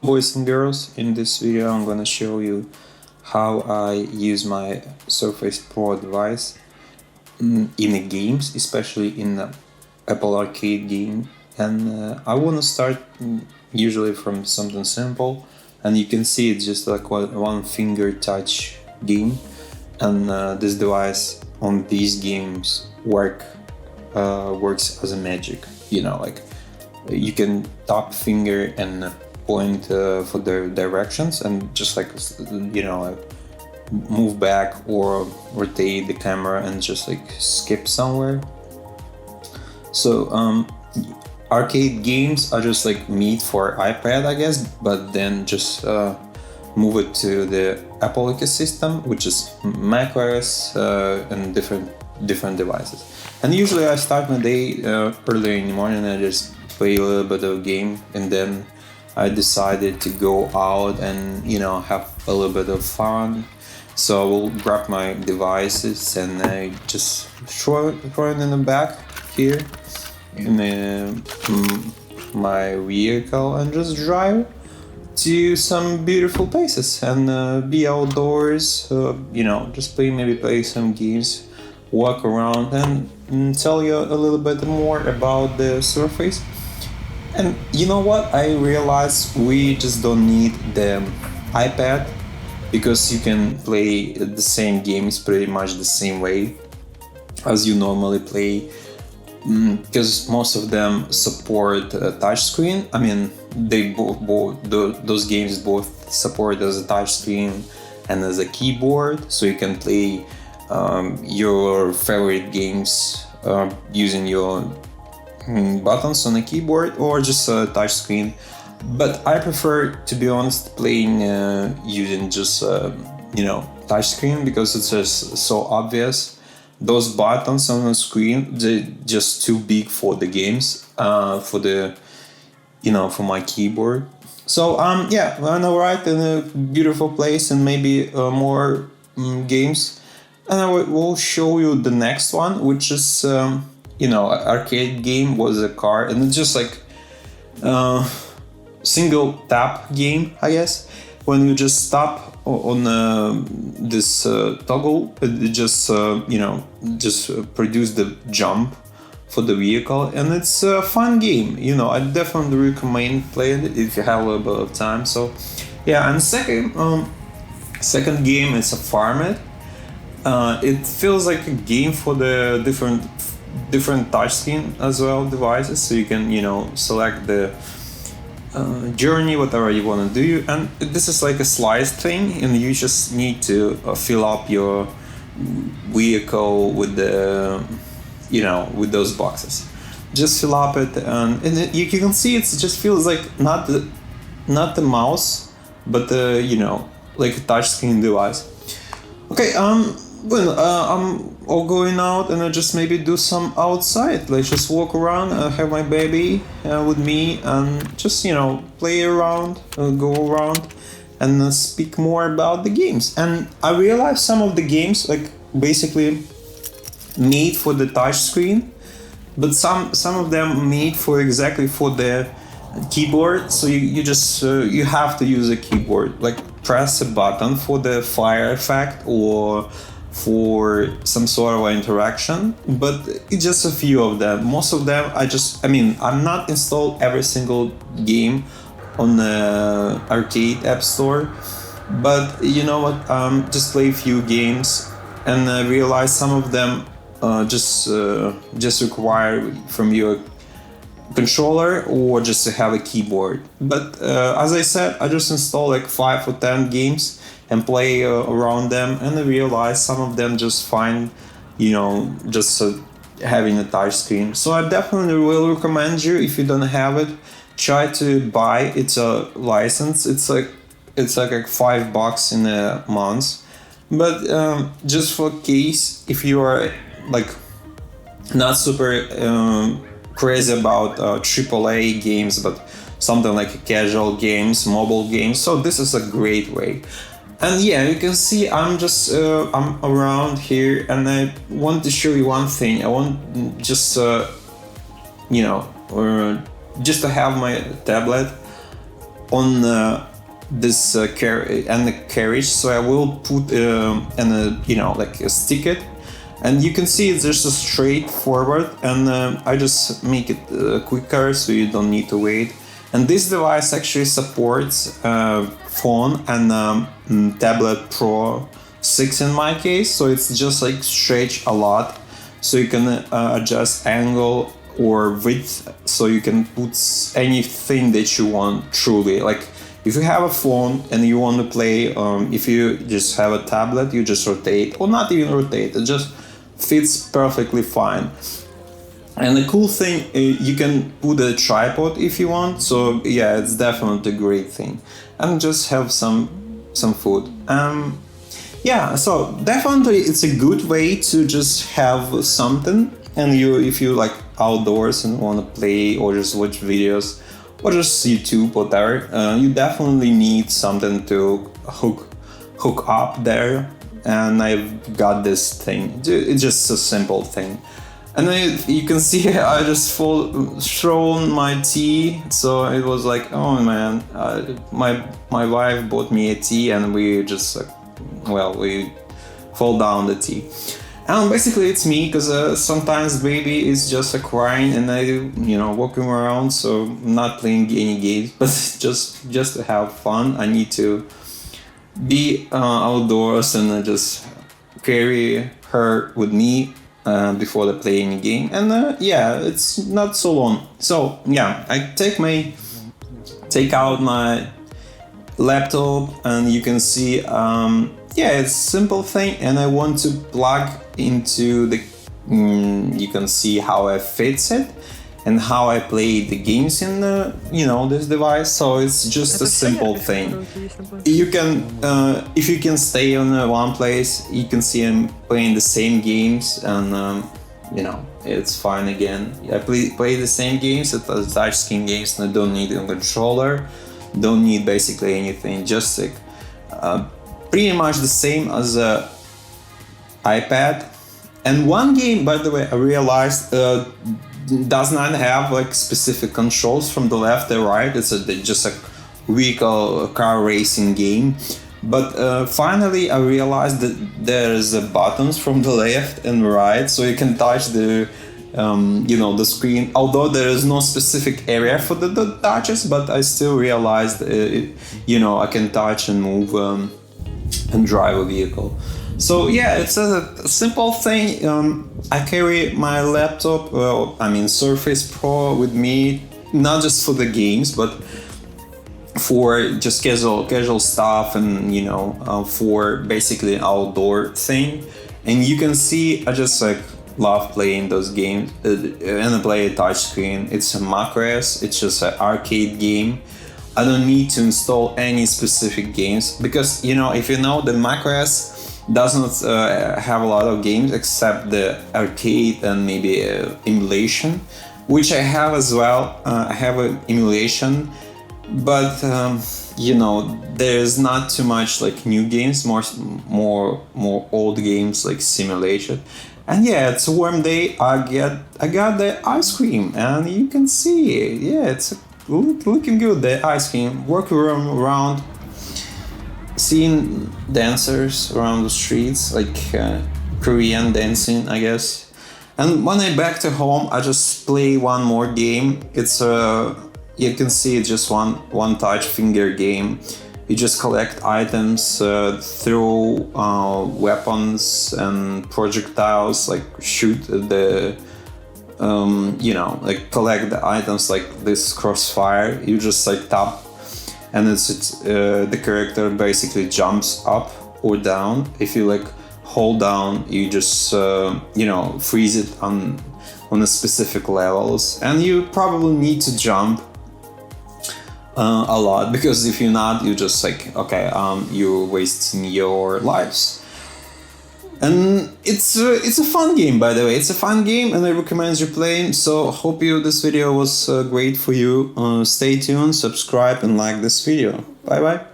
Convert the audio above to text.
Boys and girls, in this video I'm gonna show you how I use my Surface Pro device in the games, especially in the Apple Arcade game. And I wanna start usually from something simple, and you can see it's just like one finger touch game, and this device on these games works as a magic. Like you can tap finger and point for the directions, and just like move back or rotate the camera and just like skip somewhere. So arcade games are just like meat for iPad, I guess, but then just move it to the Apple ecosystem, which is macOS and different devices. And usually I start my day earlier in the morning. I just play a little bit of a game, and then I decided to go out and have a little bit of fun. So I will grab my devices and I just throw it in the back here in my vehicle and just drive to some beautiful places and be outdoors. Just play some games, walk around, and tell you a little bit more about the Surface. And you know what? I realized we just don't need the iPad, because you can play the same games pretty much the same way as you normally play, because most of them support a touchscreen. I mean, those games both support as a touchscreen and as a keyboard, so you can play your favorite games using your buttons on a keyboard or just a touch screen. But I prefer, to be honest, playing using just touch screen, because it's just so obvious. Those buttons on the screen, they're just too big for the games, for my keyboard. So when I write in a beautiful place and maybe more games, and I will show you the next one, which is arcade game was a car, and it's just like single tap game, I guess. When you just tap on this toggle, it just produce the jump for the vehicle, and it's a fun game. I definitely recommend playing it if you have a little bit of time. So and second game is a Farm It. It feels like a game for the different touchscreen as well devices, so you can select the journey, whatever you want to do. And this is like a slice thing, and you just need to fill up your vehicle with the with those boxes. Just fill up it, and you can see it just feels like not the mouse, but like a touchscreen device. Okay, I'm all going out, and I just maybe do some outside, like just walk around, have my baby with me, and just play around, go around, and speak more about the games. And I realized some of the games like basically made for the touch screen, but some of them made for the keyboard. So you just you have to use a keyboard, like press a button for the fire effect or for some sort of interaction. But it's just a few of them. Most of them I'm not installed every single game on the arcade app store, but you know what, just play a few games and realize some of them just require from your controller or just to have a keyboard. But as I said, I just install like 5 or 10 games and play around them, and I realize some of them just fine, just having a touch screen. So I definitely will recommend you, if you don't have it, try to buy it. It's a license. It's like $5 in a month. But just for case, if you are like not super crazy about AAA games, but something like casual games, mobile games, so this is a great way. And you can see I'm around here, and I want to show you one thing. I want just just to have my tablet on this and the carriage, so I will put like stick it, and you can see it's just a straight forward, and I just make it quicker so you don't need to wait. And this device actually supports phone and tablet Pro 6 in my case, so it's just like stretch a lot, so you can adjust angle or width, so you can put anything that you want truly. Like if you have a phone and you want to play, if you just have a tablet, you just rotate, or not even rotate, it just fits perfectly fine. And the cool thing, you can put a tripod if you want, so yeah, it's definitely a great thing. And just have some food. Yeah, so definitely it's a good way to just have something, and if you like outdoors and want to play or just watch videos or just YouTube, whatever, you definitely need something to hook up there. And I've got this thing. It's just a simple thing. And then you can see I just thrown my tea, so it was like, oh man, my wife bought me a tea, and we just we fall down the tea. And basically it's me, because sometimes baby is just crying and I walking around, so not playing any games, but just to have fun. I need to be outdoors and just carry her with me before they play any game. And yeah, it's not so long. So yeah, I take out my laptop, and you can see yeah, it's a simple thing, and I want to plug into the you can see how I fits it and how I play the games in this device. So it's just a simple thing. You can if you can stay on one place, you can see I'm playing the same games, and it's fine again. I play the same games, it's touchscreen games, and I don't need a controller, don't need basically anything, just like pretty much the same as a iPad. And one game, by the way, I realized does not have like specific controls from the left and right. It's just a vehicle car racing game. But finally I realized that there's buttons from the left and right, so you can touch the the screen, although there is no specific area for the touches, but I still realized I can touch and move and drive a vehicle. So yeah, it's a simple thing. I carry my laptop, Surface Pro, with me, not just for the games, but for just casual stuff, and for basically outdoor thing. And you can see I just love playing those games, and I play a touchscreen. It's a macOS, it's just an arcade game. I don't need to install any specific games, because if the macOS does not have a lot of games except the arcade and maybe emulation, which I have as well. I have an emulation, but there's not too much new games, more old games simulation. And yeah, it's a warm day. I got the ice cream, and you can see it. Yeah, it's looking good. The ice cream. Walking around, seeing dancers around the streets, Korean dancing, I guess. And when I back to home, I just play one more game. It's you can see it's just one touch finger game. You just collect items, throw weapons and projectiles, shoot the collect the items like this crossfire. You just tap, and it's the character basically jumps up or down. If you hold down, you just freeze it on a specific levels, and you probably need to jump a lot, because if you're not, you just you're wasting your lives. And it's a fun game, by the way. It's a fun game, and I recommend you playing. So hope this video was great for you. Stay tuned, subscribe, and like this video. Bye bye.